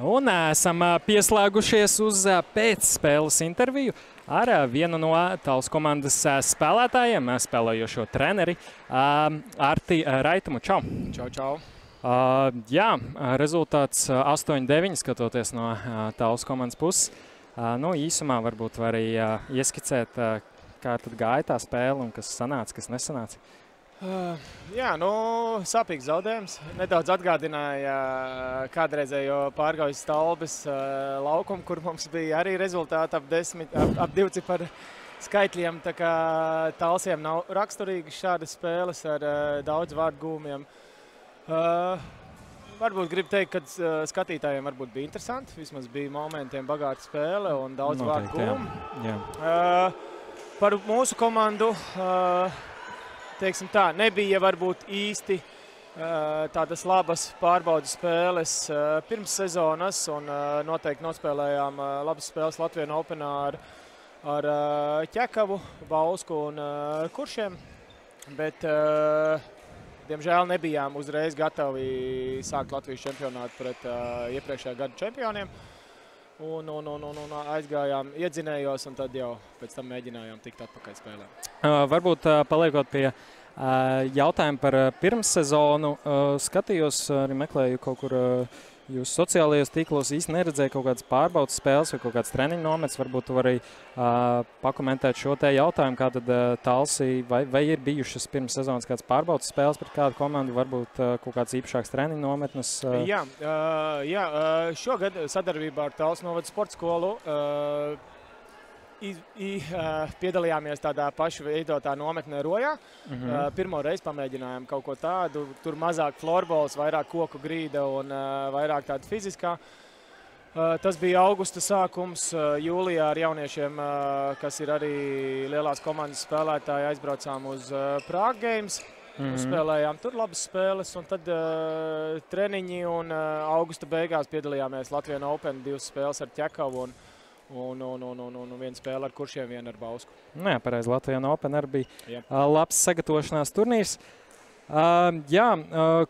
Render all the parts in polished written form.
Un esam pieslēgušies uz pēcspēles interviju ar vienu no Talsu komandas spēlētājiem, spēlējošo treneri Arti Raitumu. Čau! Čau, čau! Jā, rezultāts 8-9 skatoties no Talsu komandas puses. Nu, īsumā varbūt var arī ieskicēt, kā tad gāja tā spēle un kas sanāca, kas nesanāca. Jā, nu, sāpīgs zaudējums. Nedaudz atgādināja kādreizējo Pārgaujas Stalbes laukumu, kur mums bija arī rezultāti ap divciparu skaitļiem. Tā kā Talsiem nav raksturīgi šādas spēles ar daudz vārdu gūmiem. Varbūt gribu teikt, ka skatītājiem varbūt bija interesanti. Vismaz bija momentiem bagāta spēle un daudz vārdu gūmu. Par mūsu komandu, teiksim tā, nebija varbūt īsti tādas labas pārbaudas spēles pirms sezonas un noteikti nospēlējām labas spēles Latvijas Openā ar Ķekavu, Bausku un Kuršiem, bet diemžēl nebijām uzreiz gatavi sākt Latvijas čempionātu pret iepriekšējā gada čempioniem. Un aizgājām iedzinējos, un tad jau pēc tam mēģinājām tikt atpakaļ spēlē. Varbūt paliekot pie jautājuma par pirmssezonu, skatījos, arī meklēju kaut kur jūsu sociālajos tīklos, īsti neredzēju kaut kādas pārbaudas spēles vai kaut kādas treniņu nometas. Varbūt tu vari pakomentēt šo te jautājumu, kā tad Talsi, vai ir bijušas pirms sezonas kādas pārbaudas spēles pret kādu komandu, varbūt kaut kāds īpašāks treniņu nometnes? Jā, šogad sadarbībā ar Talsu novada sporta skolu piedalījāmies tādā pašu veidotā nometnē Rojā. Pirmo reizi pamēģinājām kaut ko tādu. Tur mazāk florbols, vairāk koku grīda un vairāk tāda fiziskā. Tas bija augusta sākums. Jūlijā ar jauniešiem, kas ir arī lielās komandas spēlētāji, aizbraucām uz Prague Games. Spēlējām tur labas spēles, un tad treniņi, un augusta beigās piedalījāmies Latvijas Open, 2 spēles ar Ķekavu un viena spēle ar Kuršiem, viena ar Bausku. Jā, pareizi, Latvijas Open arī bija labs sagatavošanās turnīrs. Jā,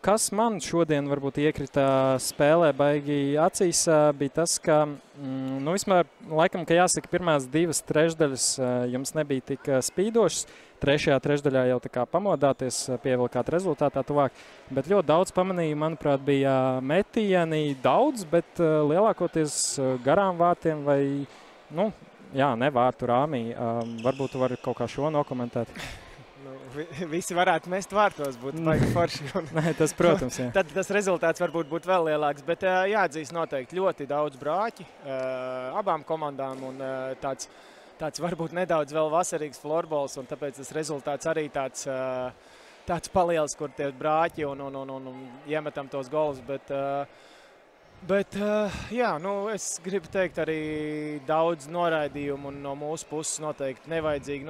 kas man šodien varbūt iekrita spēlē baigi acīs, bija tas, ka, nu, vismaz, laikam, ka jāsaka, pirmās 2 trešdaļas jums nebija tik spīdošas. 3. trešdaļā jau tā kā pamodāties, pievilkāt rezultātā tuvāk, bet ļoti daudz pamanīju, manuprāt, bija metieni daudz, bet lielākoties garām vārtiem vai, nu, jā, ne vārtu rāmī. Varbūt tu vari kaut kā šo nokomentēt. Visi varētu mest vārtos, būtu baigi forši. Nē, tas, protams, jā. Tad tas rezultāts varbūt būtu vēl lielāks, bet jāatzīst noteikti ļoti daudz brāķi abām komandām un tāds varbūt nedaudz vēl vasarīgs florbols, un tāpēc tas rezultāts arī tāds paliels, kur tie brāķi un iemetam tos golus, bet jā, nu, es gribu teikt arī daudz noraidījumu, un no mūsu puses noteikti nevajadzīgi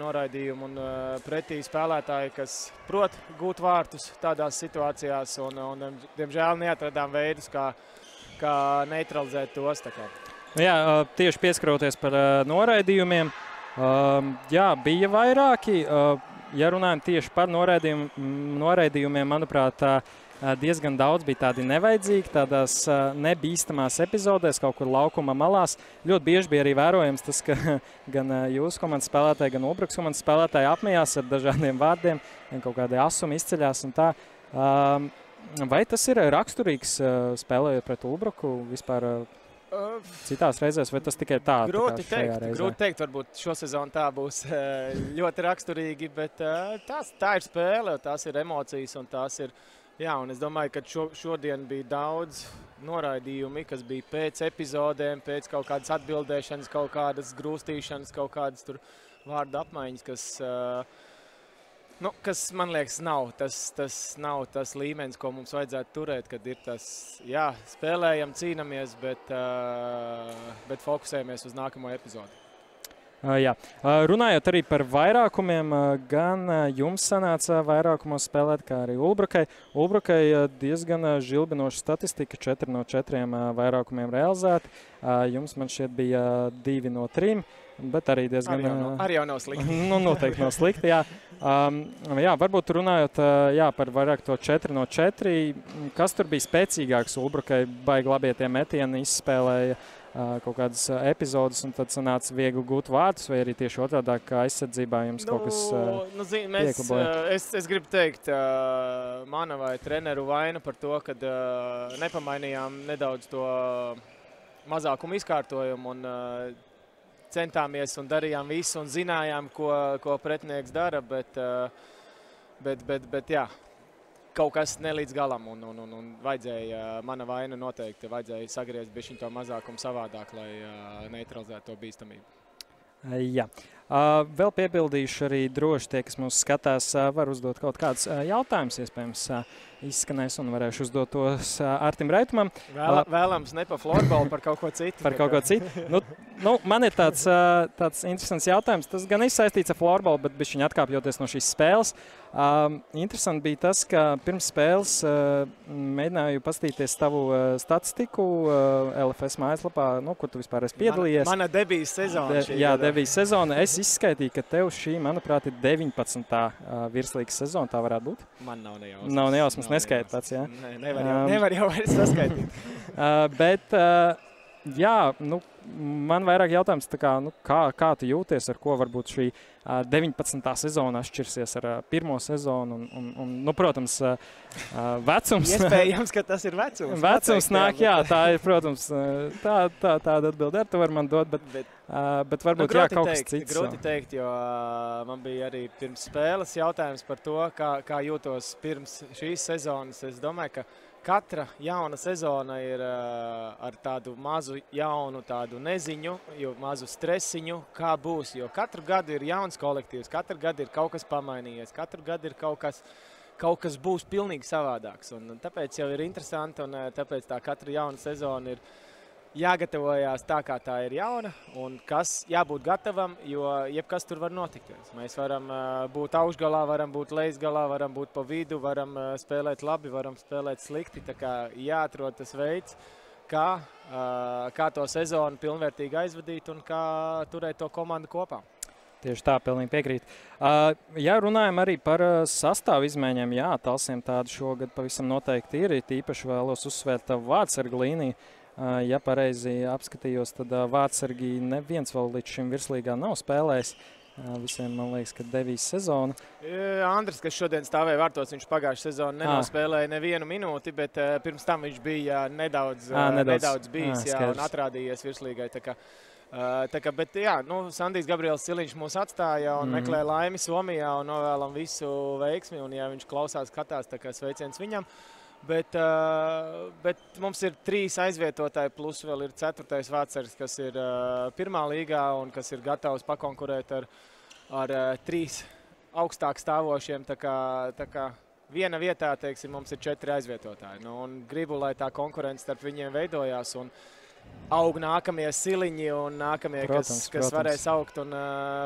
noraidījumu un pretī spēlētāji, kas prot gūt vārtus tādās situācijās, un diemžēl neatradām veidus, kā neutralizēt tos. Jā, tieši pieskaroties par noraidījumiem, jā, bija vairāki. Ja runājam tieši par noraidījumiem, manuprāt, diezgan daudz bija tādi nevajadzīgi, tādās nebīstamās epizodēs, kaut kur laukuma malās. Ļoti bieži bija arī vērojams tas, ka gan jūsu komandas spēlētāji, gan Ulbrukas komandas spēlētāji apmējās ar dažādiem vārdiem, gan kaut kādai asumi izceļās un tā. Vai tas ir raksturīgs spēlējot pret Ulbruku vispār citās reizēs, vai tas tikai tā? Grūti teikt, varbūt šo sezonu tā būs ļoti raksturīgi, bet tā ir spēle, tās ir emocijas un tās ir. Jā, un es domāju, ka šodien bija daudz noraidījumi, kas bija pēc epizodēm, pēc kaut kādas atbildēšanas, kaut kādas grūstīšanas, kaut kādas tur vārdu apmaiņas, kas man liekas tas nav tas līmenis, ko mums vajadzētu turēt, kad ir tas, jā, spēlējam, cīnamies, bet fokusējamies uz nākamo epizodi. Jā. Runājot arī par vairākumiem, gan jums sanāca vairākumos spēlēt, kā arī Ulbrukai. Ulbrukai diezgan žilbinoša statistika, 4 no 4 vairākumiem realizēti. Jums man šķiet bija 2 no 3. bet arī diezgan... Arī jau nav slikti. Noteikti nav slikti, jā. Jā, varbūt runājot par vairāk to 4-no-4, kas tur bija spēcīgāks? Ulbrukai baigi labie tie metieni izspēlēja kaut kādas epizodes, un tad sanāca viegli gūt vārdus, vai arī tieši otrādāk, kā aizsardzībā jums kaut kas pieklaboja? Es gribu teikt, mana vai treneru vaina par to, kad nepamainījām nedaudz to mazākumu izkārtojumu un centāmies un darījām visu un zinājām, ko pretinieks dara, bet jā, kaut kas nelīdz galam un vajadzēja, mana vaina noteikti, vajadzēja sagriezt bišķiņ to mazākumu savādāk, lai neutralizētu to bīstamību. Jā. Vēl piebildīšu arī droši tie, kas mūs skatās, var uzdot kaut kādus jautājumus, iespējams, izskanēs un varēšu uzdot tos Artim Reitumam. Vēlams ne par florbalu, par kaut ko citu. Par kaut ko citu. Man ir tāds interesants jautājums. Tas gan izsaistīts ar florbalu, bet bišķiņ atkāpjoties no šīs spēles. Interesanti bija tas, ka pirms spēles mēģināju paskatīties tavu statistiku LFS mājaslapā, kur tu vispār esi piedalījies. Mana debijas sezona. Jā, debijas sezona. Es izskaitīju, ka tev šī, manuprāt, ir 19. virslīgas sezona. Tā varētu būt? Man nav nejausmas. Nav nejausmas, neskaita pats, jā? Nevar jau vairs saskaitīt. Bet, jā, man vairāk jautājums, kā tu jūties, ar ko varbūt šī 19. sezona atšķirsies ar pirmo sezonu un protams, vecums. Iespējams, ka tas ir vecums. Vecums nāk, jā, tā ir, protams, tāda atbilde ar to var man dot, bet varbūt jā, kaut kas cits. Grūti teikt, jo man bija arī pirms spēles jautājums par to, kā jūtos pirms šīs sezonas. Es domāju, ka katra jauna sezona ir ar tādu mazu jaunu tādu neziņu, mazu stresiņu, kā būs, jo katru gadu ir jauns kolektīvs, katru gadu ir kaut kas pamainījies, katru gadu ir kaut kas būs pilnīgi savādāks. Un tāpēc jau ir interesanti, un tāpēc tā katra jauna sezona ir jāgatavojās tā, kā tā ir jauna, un kas jābūt gatavam, jo jebkas tur var notikties. Mēs varam būt augšgalā, varam būt lejasgalā, varam būt pa vidu, varam spēlēt labi, varam spēlēt slikti. Tā kā jāatrod tas veids, kā to sezonu pilnvērtīgi aizvadīt un kā turēt to komandu kopā. Tieši tā, pilnīgi piekrīt. Ja runājam arī par sastāvu izmaiņām, jā, Talsiem tādu šogad pavisam noteikti ir. Tīpaši vēlos uzsvērt tavu vārdsargu līniju. Ja pareizi apskatījos, tad vārdsargi neviens vēl līdz šim virslīgā nav spēlējis. Visiem, man liekas, ka devīs sezona. Andris, kas šodien stāvēja vārtos, viņš pagājušā sezonu nenospēlēja nevienu minūti, bet pirms tam viņš bija nedaudz bijis un atrādījies virslīgai. Bet jā, Sandijs Gabriels Ciliņš mūs atstāja un meklē laimi Somijā un novēlam visu veiksmi. Un ja viņš klausās, skatās, tā kā sveiciens viņam. Bet mums ir 3 aizvietotāji, plus vēl ir 4. vārdsargs, kas ir pirmā līgā un kas ir gatavs pakonkurēt ar 3 augstāk stāvošiem. Tā kā viena vietā, teiksim, mums ir 4 aizvietotāji. Un gribu, lai tā konkurence starp viņiem veidojās un aug nākamie Siliņi un nākamie, kas varēs augt un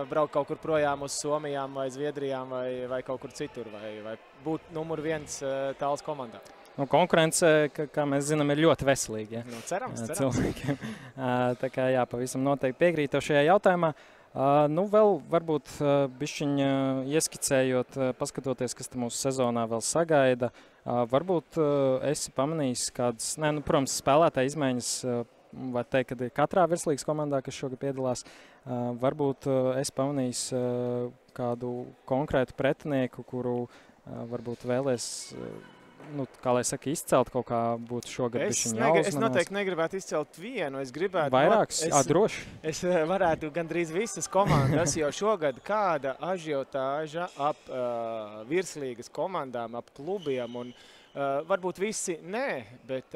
braukt kaut kur projām uz Somijām vai Zviedrijām vai kaut kur citur, vai būt numur 1 Tāls komandā. Konkurence, kā mēs zinām, ir ļoti veselīga. Ja? Cerams. Cilvēkiem. Tā kā jā, pavisam noteikti piekrīt tev šajā jautājumā. Vēl varbūt bišķiņ ieskicējot, paskatoties, kas mūsu sezonā vēl sagaida, varbūt esi pamanījis kādas, protams, spēlētāja izmaiņas, var teikt, ka katrā virslīgas komandā, kas šogad piedalās, varbūt esi pamanījis kādu konkrētu pretinieku, kuru varbūt vēlēs, kā lai saka, izcelt kaut kā būtu šogad bišķiņ jāuzmanās. Es noteikti negribētu izcelt vienu. Es gribētu... Vairāks? Droši? Es varētu gandrīz visas komandas, jo šogad kāda ažiotāža ap virslīgas komandām, ap klubiem un varbūt visi bet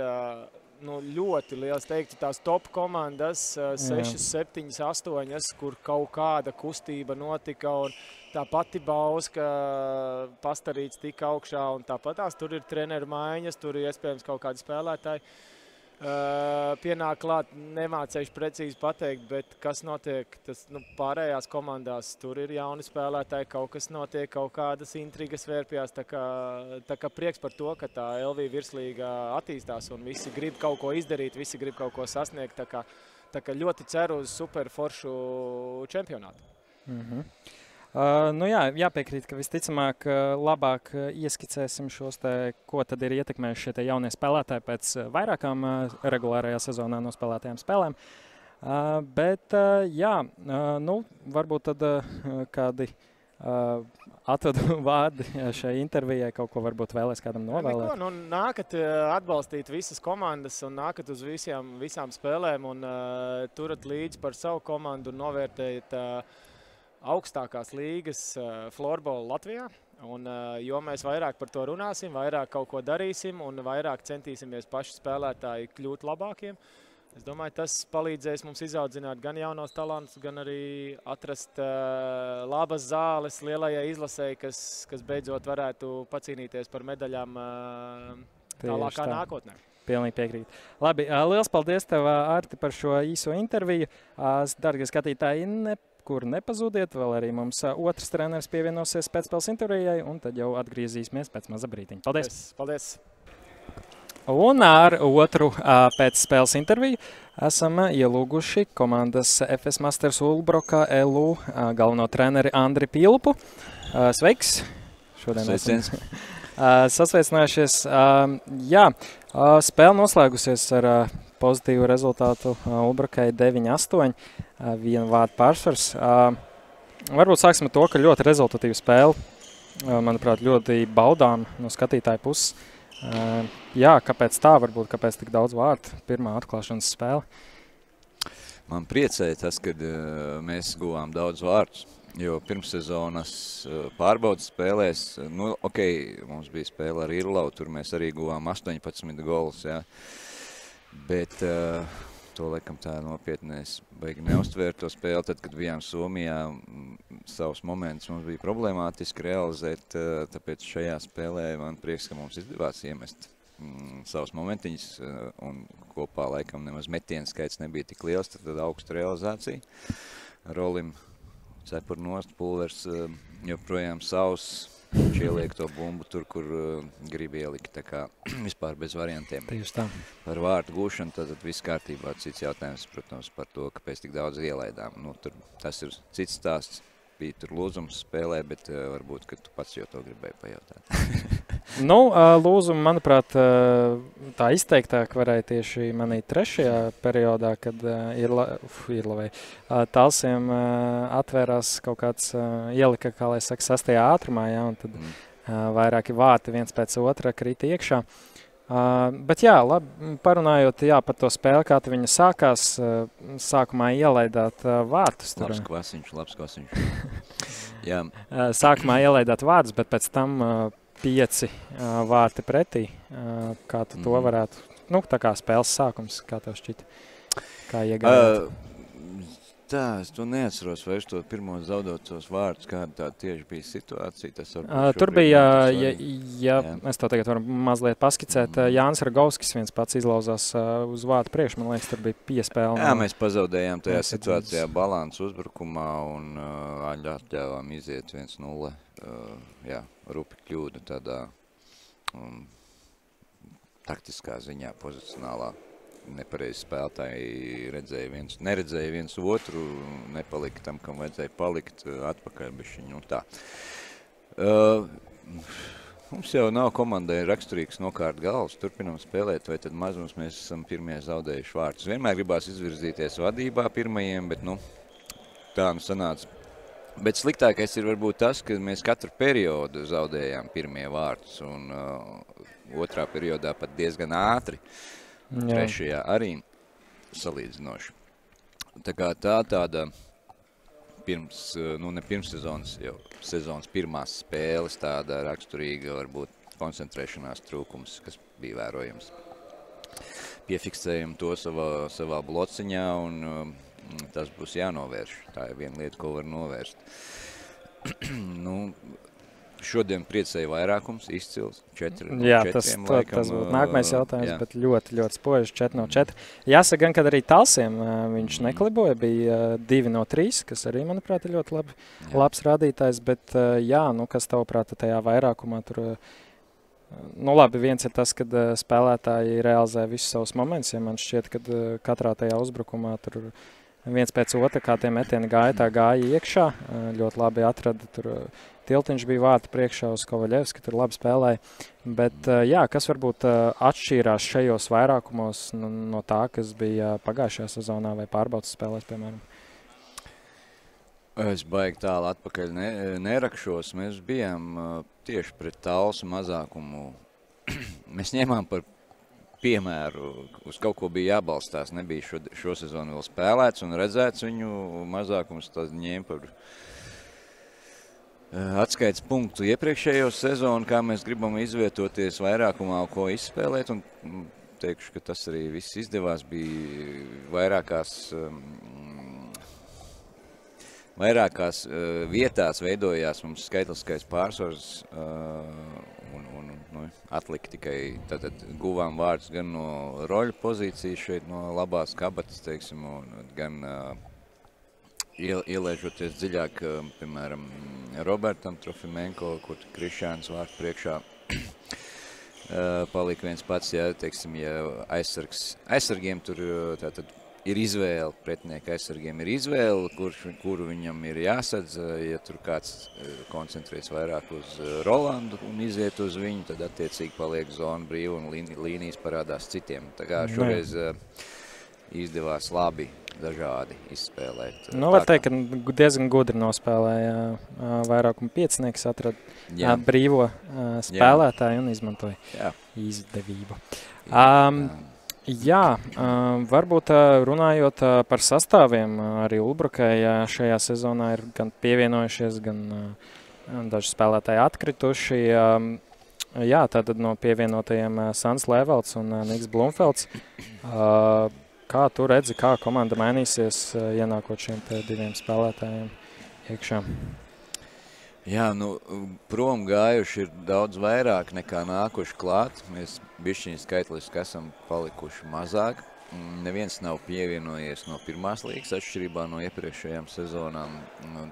ļoti liels teiktu tās top komandas, 6, 7, 8, kur kaut kāda kustība notika un tā pati Bauska Pastarīts tika augšā un tāpatās tur ir treneru maiņas, tur ir iespējams kaut kādi spēlētāji. Pienāk klāt, nemācējuši precīzi pateikt, bet kas notiek, tas pārējās komandās, tur ir jauni spēlētāji, kaut kas notiek, kaut kādas intrigas vērpjās, tā kā prieks par to, ka tā LV virslīga attīstās un visi grib kaut ko izdarīt, visi grib kaut ko sasniegt, Tā kā ļoti ceru uz super foršu čempionātu. Nu jā, jāpiekrīt, ka visticamāk labāk ieskicēsim šos ko tad ir ietekmējuši šie jaunie spēlētāji pēc vairākām regulārajā sezonā nospēlētajām spēlēm. Bet jā, nu varbūt tad kādi atvadu vārdi šai intervijai, kaut ko varbūt vēlēs kādam novēlēt? Neko, nu, nākat atbalstīt visas komandas un nākat uz visām spēlēm un turat līdzi par savu komandu un novērtējat augstākās līgas florbolu Latvijā. Un, jo mēs vairāk par to runāsim, vairāk kaut ko darīsim un vairāk centīsimies paši spēlētāji kļūt labākiem. Es domāju, tas palīdzēs mums izaudzināt gan jaunos talantus, gan arī atrast labas zāles lielajai izlasēji, kas beidzot varētu pacīnīties par medaļām tālākā nākotnē. Pilnīgi piekrīt. Labi, liels paldies tev, Arti, par šo īso interviju. Dargie skatītāji, nekur nepazūdiet, vēl arī mums otrs treneris pievienosies pēcspēles intervijai, un tad jau atgriezīsimies pēc maza brītiņa. Paldies! Paldies! Un ar otru pēcspēles interviju esam ielūguši komandas FS Masters Ulbroka LU galveno treneri Andri Pilpu. Sveiks! Šodien Sveiciens! Sasveicinājušies. Jā, spēle noslēgusies ar pozitīvu rezultātu Ulbrokai 9-8, viena vārda pārsvars. Varbūt sāksim ar to, ka ļoti rezultatīva spēle, manuprāt, ļoti baudām no skatītāju puses. Jā, kāpēc tā varbūt, kāpēc tik daudz vārdu pirmā atklāšanas spēle? Man priecēja tas, kad mēs guvām daudz vārdus, jo pirmssezonas pārbaudas spēlēs, nu, mums bija spēle ar Irlau, tur mēs arī guvām 18 golus, jā. Bet to, laikam, tā nopietni es baigi neuztvēru to spēli, tad, kad bijām Somijā, savus momentus mums bija problemātiski realizēt, tāpēc šajā spēlē man prieks, ka mums izdevās iemest savus momentiņus, un kopā, laikam, nemaz metienu skaits nebija tik liels, tad augsta realizācija. Rolim cepur nost, pulvers joprojām savs, viņš ieliek to bumbu tur, kur grib ielikt, tā kā vispār bez variantiem. Tieši tā. Par vārtu gūšanu tad viss kārtībā. Cits jautājums, protams, par to, kāpēc tik daudz ielaidām. Nu, tas ir cits stāsts. Bija tur lūzums spēlē, bet varbūt, ka tu pats jau to gribēji pajautāt. Nu, lūzumu, manuprāt, tā izteiktāk varēja tieši manī trešajā periodā, kad Irlavai Talsiem atvērās kaut kāds ielika, kā lai saka, 6. ātrumā, jā, un tad vairāki vārti viens pēc otra krita iekšā. Bet jā, labi, parunājot par to spēli, kā viņa sākās, sākumā ielaidāt vārtus. Labs kvasiņš. Jā. Sākumā ielaidāt vārtus, bet pēc tam 5 vārti pretī. Kā tu to varētu, nu, tā kā spēles sākums, kā tev šķita, kā iegājāt? Tā, es to neatceros vairs to pirmo zaudotos vārdus, kāda tā tieši bija situācija. Tas tur bija, ja mēs to tagad varam mazliet paskicēt, Jānis Ragovskis viens pats izlauzās uz vārtu priekš, man liekas, tur bija piespēle. Jā, mēs pazaudējām tajā situācijā balansu uzbrukumā un atļāvām iziet 1-0. Jā, rupi kļūda tādā taktiskā ziņā, pozicionālā. Nepareizi spēlētāji neredzēja viens otru, nepalika tam, kam vajadzēja palikt, atpakaļ bišķiņu, nu tā. Mums jau nav komandai raksturīgs nokārt galvas, turpinam spēlēt, vai tad mazums mēs esam pirmie zaudējuši vārtus. Vienmēr gribās izvirzīties vadībā pirmajiem, bet, nu, tā nu sanāca. Bet sliktākais ir varbūt tas, ka mēs katru periodu zaudējām pirmie vārtus, un otrā periodā pat diezgan ātri. Trešajā arī salīdzinoši. Tā kā tāda pirms, nu ne pirms sezonas, jau sezonas pirmās spēles tāda raksturīga varbūt koncentrēšanās trūkums, kas bija vērojams. Piefiksējam to savā blociņā un tas būs jānovērš. Tā ir viena lieta, ko var novērst. Nu, šodien priecēja vairākums, izcils, 4 no 4. Jā, tas būtu nākamais jautājums, bet ļoti, ļoti spoži 4 no 4. Jāsaka gan, kad arī Talsiem viņš nekliboja, bija 2 no 3, kas arī, manuprāt, ir ļoti labs rādītājs, bet jā, nu, kas tavuprāt tajā vairākumā tur nu labi, viens ir tas, kad spēlētāji realizē visus savus momentus, ja man šķiet, ka katrā tajā uzbrukumā tur viens pēc otra, kā tie metieni gāja iekšā, ļoti labi atrada tur. Tiltiņš bija vārta priekšā uz Kovaļevski, tur labi spēlēja. Bet, jā, kas varbūt atšķīrās šajos vairākumos no tā, kas bija pagājušajā sezonā vai pārbaudas spēlēs, piemēram? Es baigi tālu atpakaļ nerakšos. Mēs bijām tieši pret Talsu mazākumu. Mēs ņēmām par piemēru, uz kaut ko bija jābalstās. Nebija šo sezonu vēl spēlēts un redzēts viņu mazākums, tad ņēma par atskaites punktu iepriekšējo sezonu, kā mēs gribam izvietoties vairākumā, ko izspēlēt, un teikšu, ka tas arī viss izdevās, bija vairākās vietās veidojās mums skaitliskais pārsvars, un atlika tikai, tātad guvām vārdus gan no roļu pozīcijas šeit, no labās kabatas, teiksim, gan ielēžoties dziļāk, piemēram, Robertam Trofimenko, kur Krišāns vārds priekšā palika viens pats, ja, teiksim, ja aizsargiem tur tātad ir izvēle, pretinieka aizsargiem ir izvēle, kuru viņam ir jāsadz, ja tur kāds koncentrēs vairāk uz Rolandu un iziet uz viņu, tad attiecīgi paliek zona brīva un līnijas parādās citiem. Tā kā šoreiz izdevās labi dažādi izspēlēt. Nu, var teikt, ka diezgan gudri nospēlēja vairākumu piecinieks, atrada brīvo spēlētāju un izmantoja izdevību. Jā, varbūt runājot par sastāviem, arī Ulbrukai šajā sezonā ir gan pievienojušies, gan daži spēlētāji atkrituši. Jā, tātad no pievienotajiem Sans Levelts un Niks Blumfelds. Kā tu redzi, kā komanda mainīsies, ienākot šiem diviem spēlētājiem iekšā? Jā, nu, prom gājuši ir daudz vairāk nekā nākuši klāt. Mēs bišķiņi skaitliski esam palikuši mazāk. Neviens nav pievienojies no pirmās līgas atšķirībā no iepriekšējām sezonām.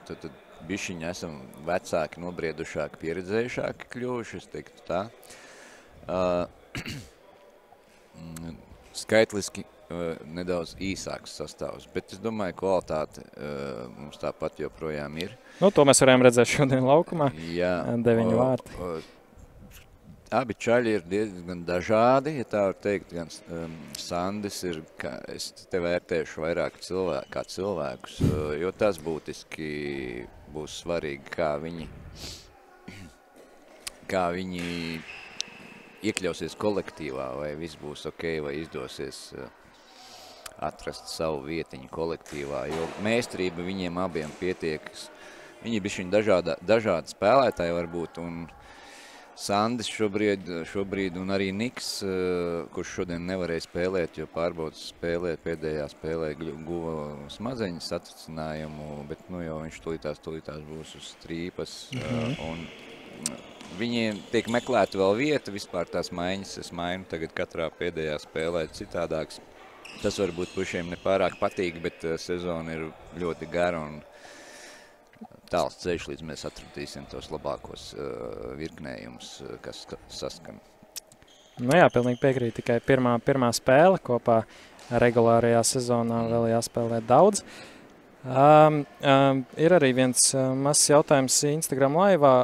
Tad bišķiņi esam vecāki, nobriedušāki, pieredzējušāki kļuvuši, es teiktu tā. Skaitliski nedaudz īsāks sastāvs, bet es domāju, kvalitāte mums tāpat joprojām ir. Nu, to mēs varējām redzēt šodien laukumā. Jā. 9 vārti. Abi čaļi ir diezgan dažādi, ja tā var teikt, gan Sandis ir, es te vērtēšu vairāk kā cilvēkus, jo tas būtiski būs svarīgi, kā viņi iekļausies kolektīvā, vai viss būs ok, vai izdosies atrast savu vietiņu kolektīvā, jo mēstrība viņiem abiem pietiekas. Viņi ir bišķiņ dažādi spēlētāji varbūt, un Sandis šobrīd un arī Niks, kurš šodien nevarēja spēlēt, jo pārbaudas pēdējā spēlē guva smadzeņu satricinājumu, bet nu jau viņš tulītās būs uz strīpas, un viņiem tiek meklēta vēl vieta, vispār tās maiņas, es mainu tagad katrā pēdējā spēlē citādāks. Tas varbūt pušiem nepārāk patīk, bet sezona ir ļoti gara un tāls ceļš, līdz mēs atradīsim tos labākos virknējumus, kas saskan. Nu jā, pilnīgi piekrīt, tikai pirmā spēle kopā regulārajā sezonā vēl jāspēlē daudz. Ir arī viens mazs jautājums Instagram laivā,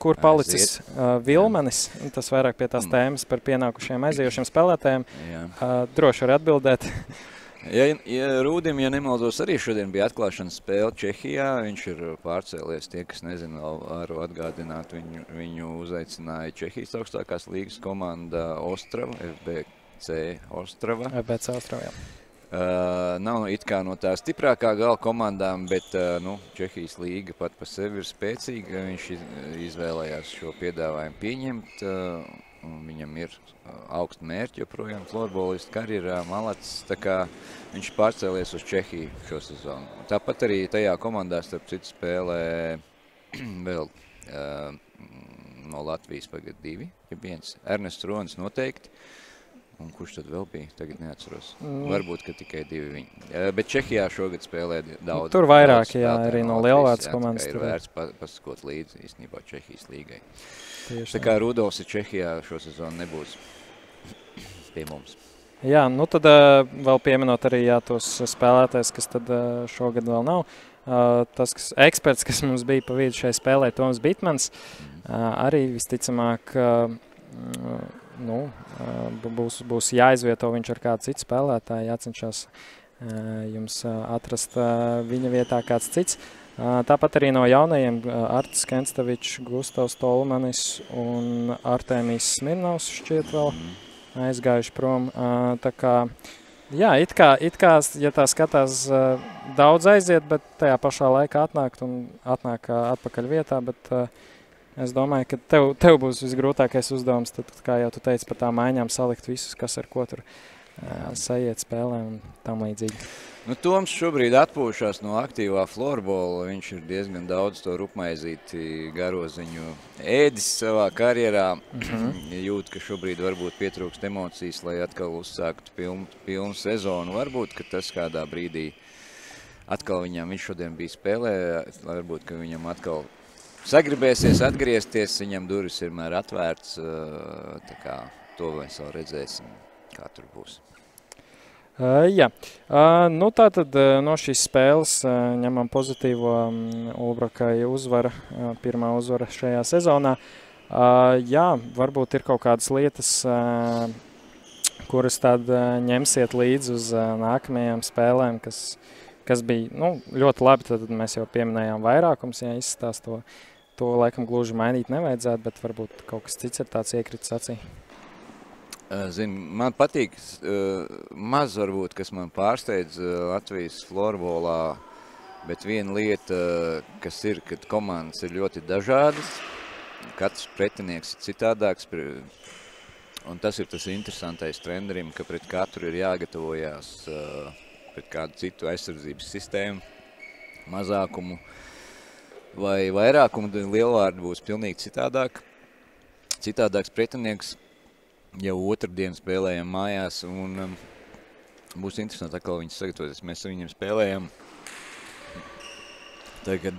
kur palicis Vilmanis, tas vairāk pie tās tēmas par pienākušiem aizejošiem spēlētājiem. Droši var atbildēt. Ja Rūdim, ja nemaldos, arī šodien bija atklāšanas spēle Čehijā, viņš ir pārcēlies, tie, kas nezinu, varu atgādināt, viņu uzaicināja Čehijas augstākās līgas komanda Ostrava, FBC Ostrava. FBC Ostrava, jā. Nav it kā no tā stiprākā gala komandām, bet Čehijas līga pat pa sevi ir spēcīga. Viņš izvēlējās šo piedāvājumu pieņemt, un viņam ir augsti mērķi joprojām florbolistu karjerā, malacis, tā kā viņš pārcēlies uz Čehiju šo sezonu. Tāpat arī tajā komandā, starp citu, spēlē vēl no Latvijas pagad 2, ja viens Ernests Ronis noteikti. Un kurš tad vēl bija? Tagad neatceros. Varbūt, ka tikai 2 viņi. Bet Čehijā šogad spēlē daudz. Tur vairāk, jā, arī no lielvārds komandas. Ir vērts pasakot līdzi īstenībā Čehijas līgai. Tieši tā kā Rudolfs ir Čehijā šo sezonu nebūs pie mums. Jā, nu tad vēl pieminot arī tos spēlētājs, kas tad šogad vēl nav. Tas eksperts, kas mums bija pa vidu šai spēlē, Toms Bitmans, arī visticamāk būs jāizvieto viņš ar kādu citu spēlētāju, jācenšas jums atrast viņa vietā kāds cits. Tāpat arī no jaunajiem Artis Kenstavičs, Gustavs Tolmanis un Artēmijs Smirnovs šķiet vēl aizgājuši prom. Tā kā, jā, it kā, ja tā skatās, daudz aiziet, bet tajā pašā laikā atnāk atpakaļ vietā, bet es domāju, ka tev būs visgrūtākais uzdevums, tad, kā jau tu teici, pa tām maiņām salikt visus, kas ar ko tur sajiet spēlē un tam līdzīgi. Nu, Toms šobrīd atpūšās no aktīvā florbola. Viņš ir diezgan daudz to rupmaizīti garoziņu ēdis savā karjerā. Jūt, ka šobrīd varbūt pietrūkst emocijas, lai atkal uzsāktu pilnu sezonu. Varbūt, ka tas kādā brīdī atkal viņš šodien bija spēlē, varbūt, ka viņam atkal sagribēsies atgriezties, viņam durvis vienmēr atvērts, tā kā to mēs vēl redzēsim, kā tur būs. Jā, nu tātad no šīs spēles ņemam pozitīvo Ulbrakai uzvara, pirmā uzvara šajā sezonā. Jā, varbūt ir kaut kādas lietas, kuras tad ņemsiet līdzi uz nākamajām spēlēm, kas bija ļoti labi, tad mēs jau pieminējām vairākums, ja izstāst to laikam gluži mainīt nevajadzētu, bet varbūt kaut kas cits ir tāds iekritis acī. Man patīk maz varbūt, kas man pārsteidz Latvijas florbolā, bet viena lieta, kas ir, kad komandas ir ļoti dažādas, katrs pretinieks ir citādāks, un tas ir tas interesantais trenerim, ka pret katru ir jāgatavojās pret kādu citu aizsardzības sistēmu, mazākumu vai vairākumu, lielvārdu būs pilnīgi citādāks pretinieks. Jau otrdien spēlējam mājās, un būs interesanti atkal viņus sagatavoties. Mēs ar viņiem spēlējam tagad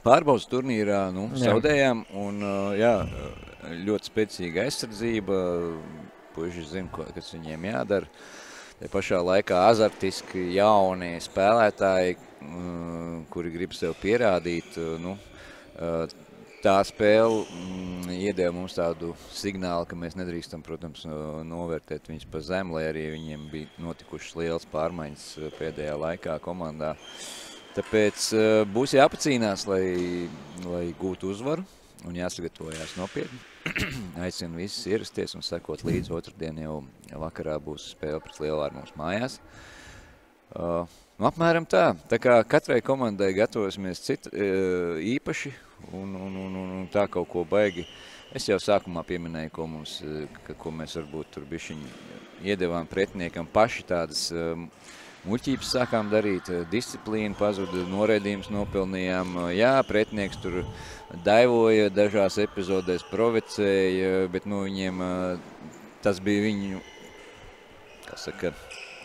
pārbaudas turnīrā, zaudējām, un jā, ļoti spēcīga aizsardzība, puiši zina, kas viņiem jādara. Te pašā laikā azartiski jauni spēlētāji, kuri grib sev pierādīt, tā spēle iedeva mums tādu signālu, ka mēs nedrīkstam, protams, novērtēt viņus pa zem, lai arī viņiem bija notikušas lielas pārmaiņas pēdējā laikā komandā. Tāpēc būs jāpacīnās, lai gūtu uzvaru un jāsagatavojās nopietni. Aicinu visus ierasties un sekot līdz otrdien jau vakarā būs spēle pret Lielvārdu mums mājās. Apmēram tā. Tā kā katrai komandai gatavosimies īpaši un tā kaut ko baigi. Es jau sākumā pieminēju, ko mēs varbūt tur bišķiņi iedevām pretiniekam, paši tādas muļķības sākām darīt, disciplīna pazuda, noraidījums nopelnījām. Jā, pretinieks tur daivoja, dažās epizodēs provocēja, bet viņiem tas bija viņu,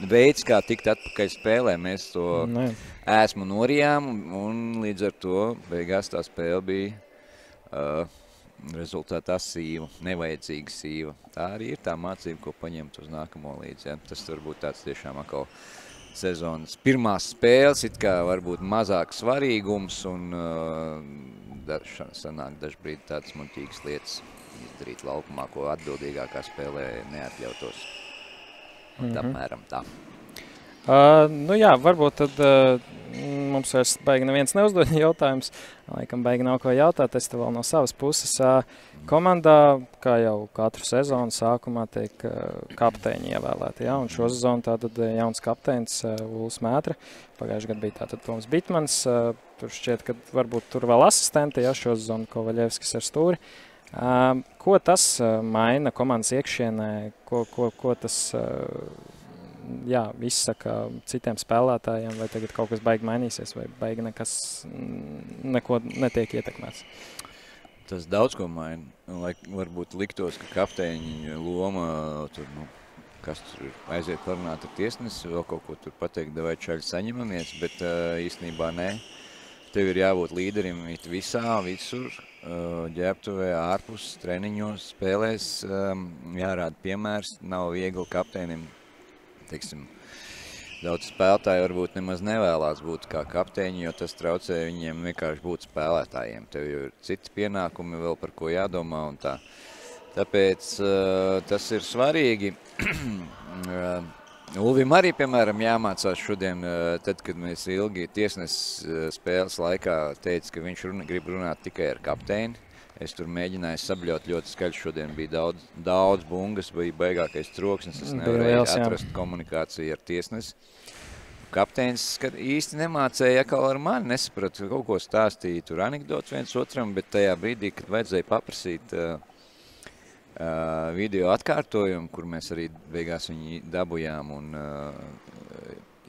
veids, kā tikt atpakaļ spēlē. Mēs to ēsmu norijām, un līdz ar to beigās tā spēle bija rezultātā sīva, nevajadzīga sīva. Tā arī ir tā mācība, ko paņemt uz nākamo līdzi. Ja? Tas varbūt tāds tiešām atkal sezonas pirmās spēles, it kā varbūt mazāk svarīgums, un sanāk dažbrīd tādas muļķīgas lietas izdarīt laukumā, ko atbildīgākā spēlē neatļautos. Apmēram tā. Jā, varbūt tad mums vairs baigi neviens neuzdod jautājums. Laikam baigi nav ko jautāt, es te vēl no savas puses. Komandā, kā jau katru sezonu sākumā, tiek kapteiņi ievēlēti. Ja? Un šo sezonu tātad jauns kapteinis Ulis Mētra. Pagājušajā gadā bija tātad Toms Bitmans. Tur šķiet, ka varbūt tur vēl asistenti, ja? Šo sezonu Kovaļevskis ar stūri. Ko tas maina komandas iekšienē, ko tas izsaka citiem spēlētājiem, vai tagad kaut kas baigi mainīsies, vai baigi neko netiek ietekmēts? Tas daudz ko maina. Lai varbūt liktos, ka kapteiņa loma tur, kas tur aiziet parunāt ar tiesnesi, vēl kaut ko tur pateikt, vai čaļi saņemamies, bet īstenībā nē. Tev ir jābūt līderim visā, visur, ģērbtuvē, ārpus, treniņos, spēlēs, jārāda piemērs, nav viegli kapteinim, teiksim, daudz spēlētāji varbūt nemaz nevēlās būt kā kapteiņi, jo tas traucē viņiem vienkārši būt spēlētājiem. Tev jau ir citi pienākumi vēl par ko jādomā un tā. Tāpēc tas ir svarīgi. Ulvim arī, piemēram, jāmācās šodien, tad, kad mēs ilgi tiesneses spēles laikā teica, ka viņš grib runāt tikai ar kapteini. Es tur mēģināju sabļot ļoti skaļi, šodien bija daudz bungas, bija baigākais troksnis, es nevarēju atrast komunikāciju ar tiesnesi. Kapteinis īsti nemācēja atkal ar mani, nesapratu, kaut ko stāstīja tur anekdotu viens otram, bet tajā brīdī, kad vajadzēja paprasīt video atkārtojumu, kur mēs arī beigās viņu dabujām un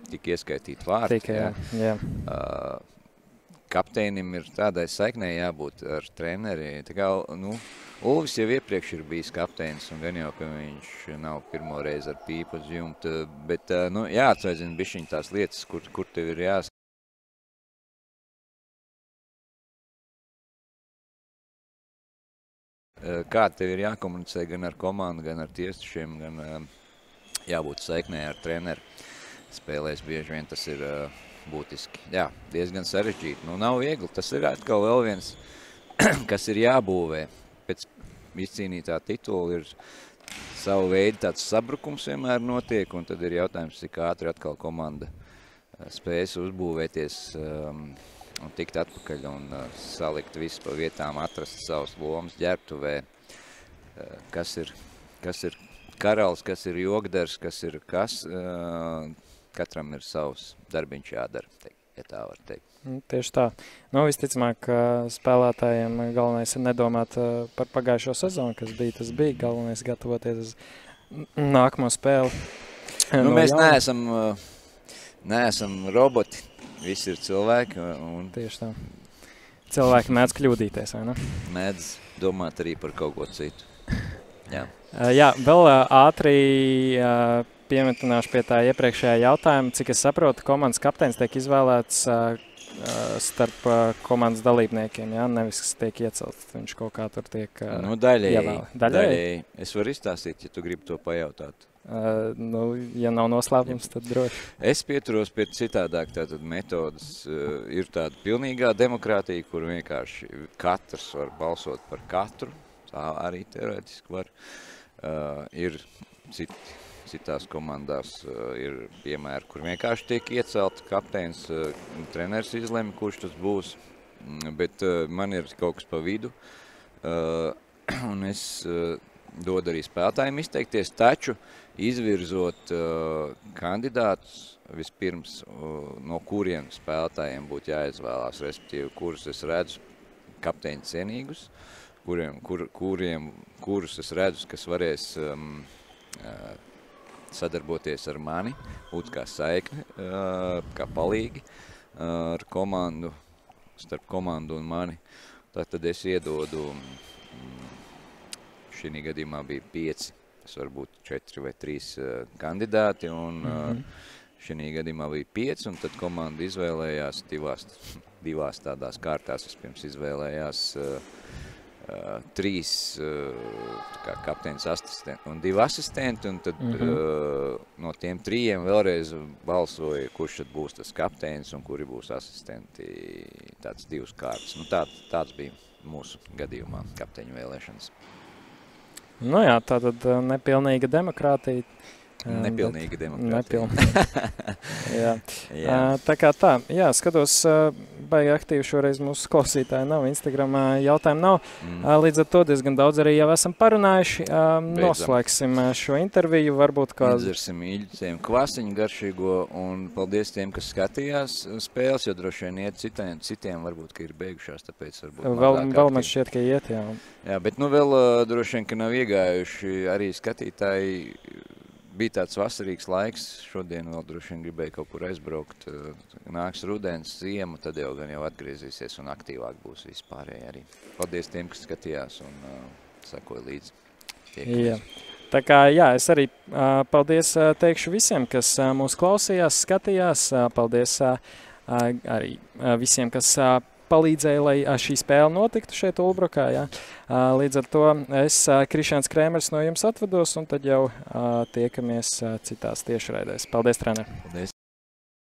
tika ieskaitīti vārti. Jā. Kapteinim ir tādai saiknei jābūt ar treneri. Tā kā, Ulvis jau iepriekš ir bijis kapteinis un gan jau, ka viņš nav pirmo reizi ar pīpu uz jumta, bet jāatsveidzina bišķiņ tās lietas, kur tev ir kā tev ir jākomunicē gan ar komandu, gan ar tiesnešiem, gan jābūt saiknē ar treneri. Spēlēs bieži vien tas ir būtiski. Jā, diezgan sarežģīti. Nav viegli. Tas ir atkal vēl viens, kas ir jābūvē. Pēc izcīnītā titula ir savu veidu tāds sabrukums vienmēr notiek, un tad ir jautājums, cik ātri atkal komanda spējas uzbūvēties un tikt atpakaļ un salikt visu pa vietām, atrast savus lomas ģērbtuvē, kas ir karalis, kas ir jogdars, kas ir kas. Katram ir savs darbiņš jādara, ja tā var teikt. Tieši tā. Visticamāk, spēlētājiem galvenais ir nedomāt par pagājušo sezonu, kas bija, tas bija. Galvenais gatavoties uz nākamo spēli. Mēs neesam roboti. Visi ir cilvēki. Tieši tā. Cilvēki mēdz kļūdīties, vai ne? Mēdz domāt arī par kaut ko citu. Jā. Jā, vēl ātri piemetināšu pie tā iepriekšējā jautājuma. Cik es saprotu, komandas kapteinis tiek izvēlēts starp komandas dalībniekiem, ja? Nevis, kas tiek iecelts. Viņš kaut kā tur tiek daļēji. Es varu izstāstīt, ja tu gribi to pajautāt. Ja nav noslēpums, tad droši. Es pieturos pie citādāk tātad metodas. Ir tāda pilnīgā demokrātija, kur vienkārši katrs var balsot par katru. Tā arī teorētiski var. Ir citās komandās ir piemēri, kur vienkārši tiek iecelta kapteinis, treneris izlemj, kurš tas būs. Bet man ir kaut kas pa vidu. Un es dodu arī spēlētājiem izteikties, taču izvirzot kandidātus vispirms, no kuriem spēlētājiem būtu jāizvēlās, respektīvi, kurus es redzu kapteiņu cienīgus, kurus es redzu, kas varēs sadarboties ar mani, būt kā saikni, kā palīgi ar komandu, starp komandu un mani. Tad es iedodu, šī gadījumā bija 5, tas varbūt 4 vai 3 kandidāti, un šī gadījumā bija 5, un tad komanda izvēlējās divās tādās kārtās. Vispirms izvēlējās 3 kapteinis asistenti un 2 asistenti, un tad no tiem 3 vēlreiz balsoja, kurš tad būs tas kapteinis un kuri būs asistenti, tāds 2 kārtas. Tāds bija mūsu gadījumā kapteiņu vēlēšanas. Jā, tātad nepilnīga demokrātija. Nepilnīga demokrātija. Jā. Tā kā tā, skatos, baigi aktīvi šoreiz mūsu klausītāji nav, Instagramā jautājumu nav. Līdz ar to diezgan daudz arī jau esam parunājuši. Noslēgsim šo interviju, varbūt kā... Iedzersim īļciem kvasiņu garšīgo, un paldies tiem, kas skatījās spēles, jo droši vien iet citiem varbūt, ka ir beigušās, tāpēc varbūt vēl man šķiet, ka iet, jā. Jā, bet vēl droši vien, ka nav iegājuši arī skatītāji bija tāds vasarīgs laiks, šodien vēl droši vien gribēju kaut kur aizbraukt, nāks rudens, ziemu, tad jau gan jau atgriezīsies un aktīvāk būs vispārēji arī. Paldies tiem, kas skatījās un sekoja līdzi. Jā. Tā kā, jā, es arī paldies teikšu visiem, kas mūs klausījās, skatījās. Paldies arī visiem, kas palīdzēja, lai šī spēle notiktu šeit Ulbrukā. Jā. Līdz ar to es, Krišjāns Krēmers, no jums atvados un tad jau tiekamies citās tiešraidēs. Paldies, treneri! Paldies!